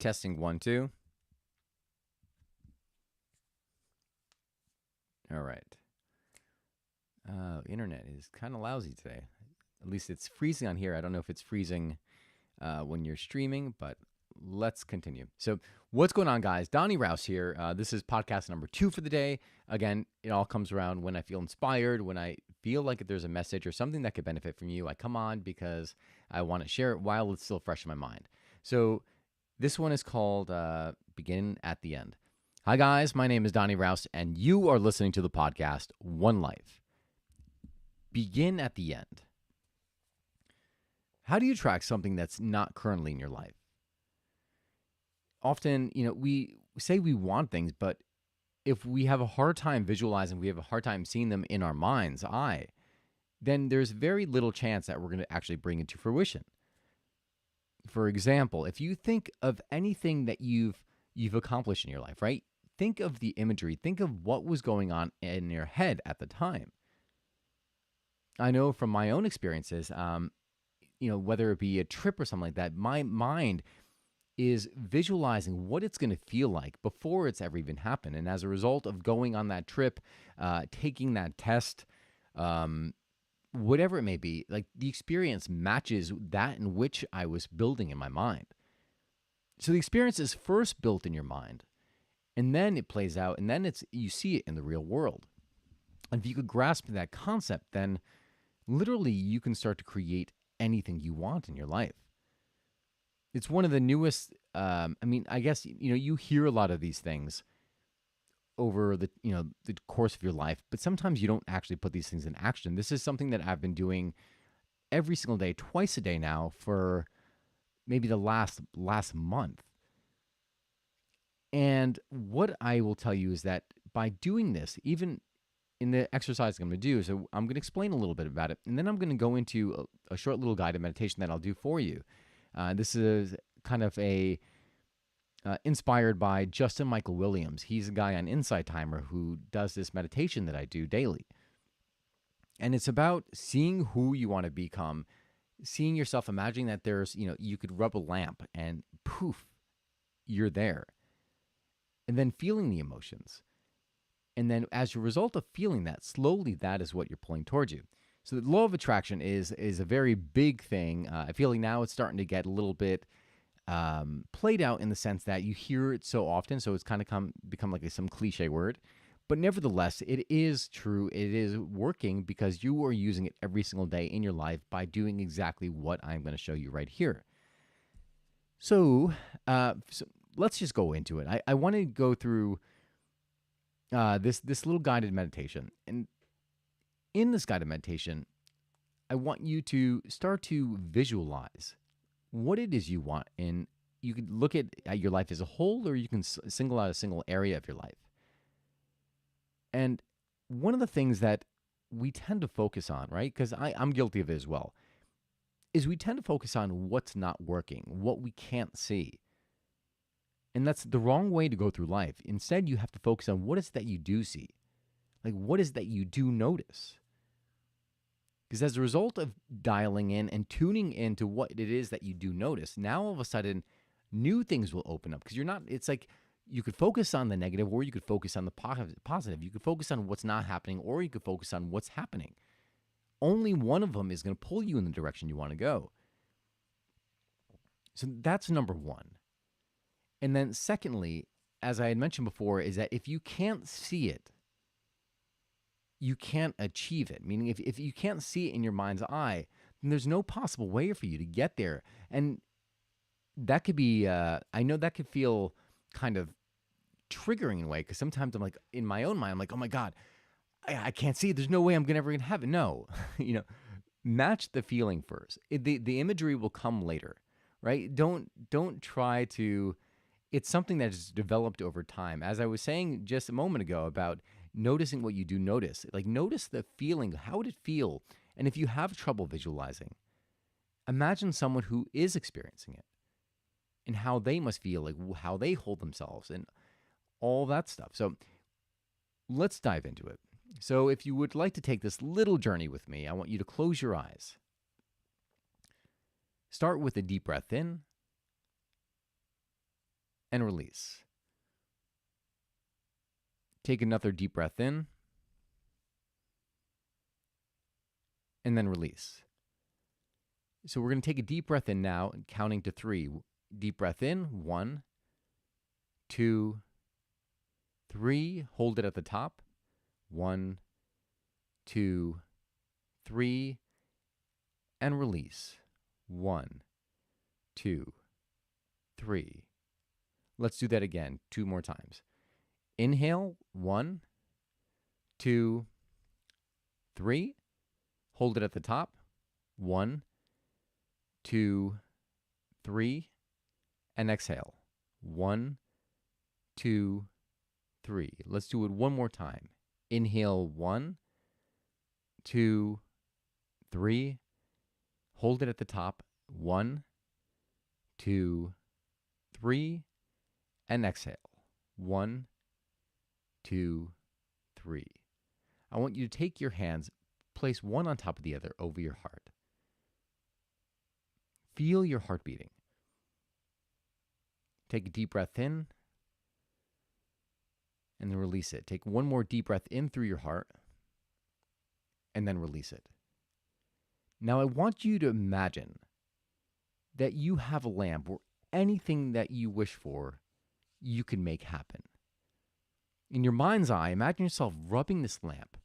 Testing 1, 2. All right. Internet is kind of lousy today. At least it's freezing on here. I don't know if it's freezing when you're streaming, but let's continue. So what's going on, guys? Donnie Rouse here. This is podcast number 2 for the day. Again, it all comes around when I feel inspired, when I feel like if there's a message or something that could benefit from you. I come on because I want to share it while it's still fresh in my mind. So this one is called Begin at the End. Hi, guys. My name is Donnie Rouse, and you are listening to the podcast One Life. Begin at the end. How do you track something that's not currently in your life? Often, we say we want things, but if we have a hard time visualizing, we have a hard time seeing them in our mind's eye, then there's very little chance that we're going to actually bring it to fruition. For example, if you think of anything that you've accomplished in your life, right? Think of the imagery. Think of what was going on in your head at the time. I know from my own experiences, whether it be a trip or something like that, my mind is visualizing what it's going to feel like before it's ever even happened. And as a result of going on that trip, taking that test, whatever it may be, like the experience matches that in which I was building in my mind. So the experience is first built in your mind, and then it plays out, and then you see it in the real world. And if you could grasp that concept, then literally you can start to create anything you want in your life. It's one of the newest, I guess, you hear a lot of these things over the course of your life, but sometimes you don't actually put these things in action. This is something that I've been doing every single day, twice a day now for maybe the last month. And what I will tell you is that by doing this, even in the exercise I'm going to do, so I'm going to explain a little bit about it, and then I'm going to go into a short little guided meditation that I'll do for you. This is kind of inspired by Justin Michael Williams. He's a guy on Insight Timer who does this meditation that I do daily. And it's about seeing who you want to become, seeing yourself, imagining that there's, you could rub a lamp and poof, you're there. And then feeling the emotions. And then as a result of feeling that, slowly that is what you're pulling towards you. So the law of attraction is a very big thing. I feel like now it's starting to get a little bit played out in the sense that you hear it so often, so it's kind of become like some cliche word. But nevertheless, it is true. It is working because you are using it every single day in your life by doing exactly what I'm going to show you right here. So let's just go into it. I want to go through this little guided meditation. And in this guided meditation, I want you to start to visualize what it is you want. And you could look at your life as a whole, or you can single out a single area of your life. And one of the things that we tend to focus on, right, because I'm guilty of it as well, is we tend to focus on what's not working, what we can't see. And that's the wrong way to go through life. Instead, you have to focus on what is it that you do see. Like, what is it that you do notice? Because as a result of dialing in and tuning into what it is that you do notice, now all of a sudden, new things will open up. Because it's like you could focus on the negative, or you could focus on the positive. You could focus on what's not happening, or you could focus on what's happening. Only one of them is going to pull you in the direction you want to go. So that's number one. And then secondly, as I had mentioned before, is that if you can't see it, you can't achieve it. Meaning if you can't see it in your mind's eye, then there's no possible way for you to get there. And that could be, I know that could feel kind of triggering in a way, because sometimes I'm like, in my own mind, I'm like, oh my God, I can't see it. There's no way I'm ever going to have it. No, match the feeling first. The imagery will come later, right? Don't try to. It's something that is developed over time. As I was saying just a moment ago about noticing what you do notice, like notice the feeling. How would it feel? And if you have trouble visualizing, imagine someone who is experiencing it and how they must feel, like how they hold themselves and all that stuff. So let's dive into it. So if you would like to take this little journey with me, I want you to close your eyes. Start with a deep breath in and release. Take another deep breath in and then release. So we're going to take a deep breath in now, counting to 3. Deep breath in, 1, 2, 3. Hold it at the top. 1, 2, 3, and release. 1, 2, 3. Let's do that again 2 more times. Inhale, 1, 2, 3. Hold it at the top. 1, 2, 3. And exhale. 1, 2, 3. Let's do it one more time. Inhale, 1, 2, 3. Hold it at the top. 1, 2, 3. And exhale. 1, 2, 3. I want you to take your hands, place one on top of the other over your heart. Feel your heart beating. Take a deep breath in and then release it. Take one more deep breath in through your heart and then release it. Now I want you to imagine that you have a lamp where anything that you wish for, you can make happen. In your mind's eye, imagine yourself rubbing this lamp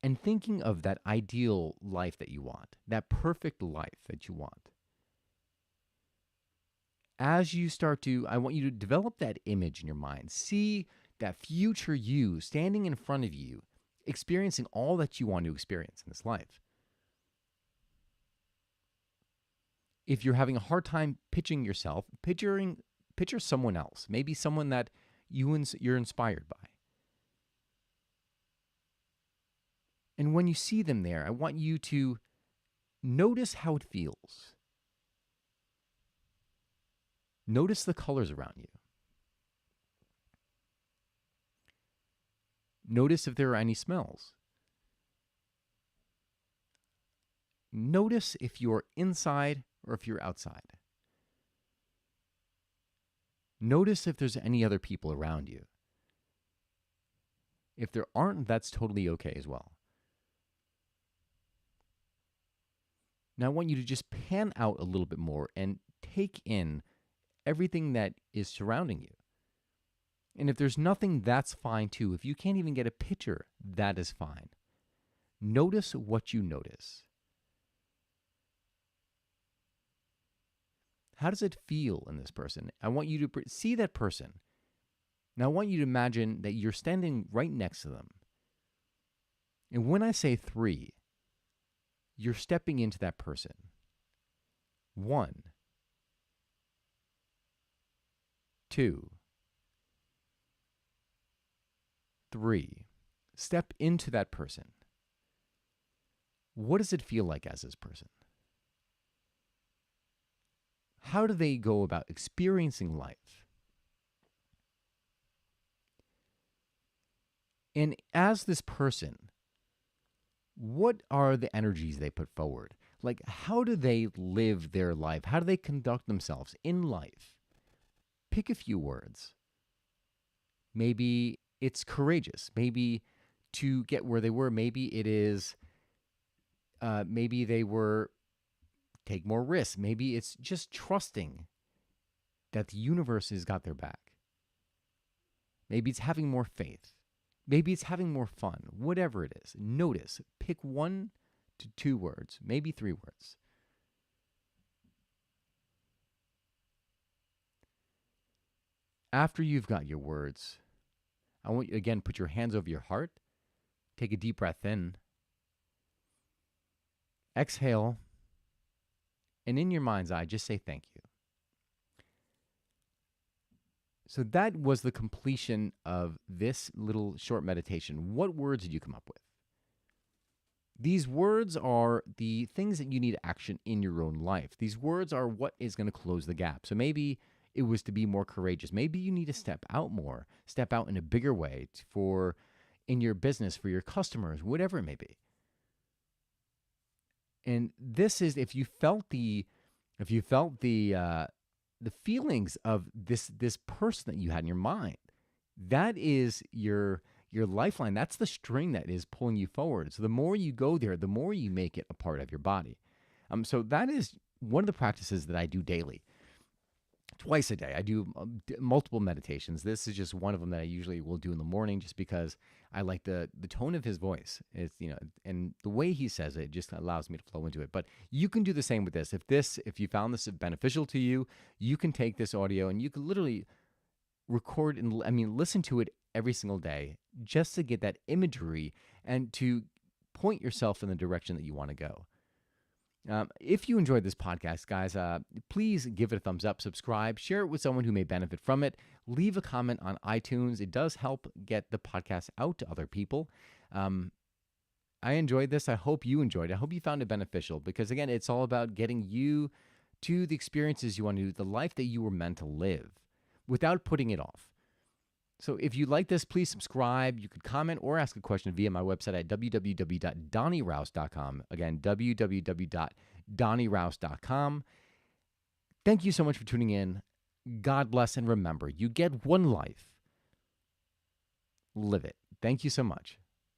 and thinking of that ideal life that you want, that perfect life that you want. As you start to, I want you to develop that image in your mind. See that future you standing in front of you, experiencing all that you want to experience in this life. If you're having a hard time picturing yourself, picture someone else, maybe someone that you're inspired by. And when you see them there, I want you to notice how it feels. Notice the colors around you. Notice if there are any smells. Notice if you're inside or if you're outside. Notice if there's any other people around you. If there aren't, that's totally okay as well. Now I want you to just pan out a little bit more and take in everything that is surrounding you. And if there's nothing, that's fine too. If you can't even get a picture, that is fine. Notice what you notice. How does it feel in this person? I want you to see that person. Now I want you to imagine that you're standing right next to them. And when I say 3, you're stepping into that person. 1, 2, 3. Step into that person. What does it feel like as this person? How do they go about experiencing life? And as this person, what are the energies they put forward? Like, how do they live their life? How do they conduct themselves in life? Pick a few words. Maybe it's courageous. Maybe to get where they were, maybe it is, maybe they were take more risks. Maybe it's just trusting that the universe has got their back. Maybe it's having more faith. Maybe it's having more fun. Whatever it is, notice. Pick 1 to 2 words, maybe 3 words. After you've got your words, I want you, again, put your hands over your heart. Take a deep breath in. Exhale. And in your mind's eye, just say thank you. So that was the completion of this little short meditation. What words did you come up with? These words are the things that you need action in your own life. These words are what is going to close the gap. So maybe it was to be more courageous. Maybe you need to step out more, step out in a bigger way in your business, for your customers, whatever it may be. And this is, if you felt the the feelings of this person that you had in your mind. That is your lifeline. That's the string that is pulling you forward. So the more you go there, the more you make it a part of your body. So that is one of the practices that I do daily. Twice a day, I do multiple meditations. This is just one of them that I usually will do in the morning, just because I like the tone of his voice. It's, and the way he says it just allows me to flow into it. But you can do the same with this. If you found this beneficial to you, you can take this audio and you can literally record and listen to it every single day, just to get that imagery and to point yourself in the direction that you want to go. If you enjoyed this podcast, guys, please give it a thumbs up, subscribe, share it with someone who may benefit from it. Leave a comment on iTunes. It does help get the podcast out to other people. I enjoyed this. I hope you enjoyed it. I hope you found it beneficial, because, again, it's all about getting you to the experiences you want to do, the life that you were meant to live, without putting it off. So if you like this, please subscribe. You could comment or ask a question via my website at www.donnierouse.com. Again, www.donnierouse.com. Thank you so much for tuning in. God bless, and remember, you get one life. Live it. Thank you so much.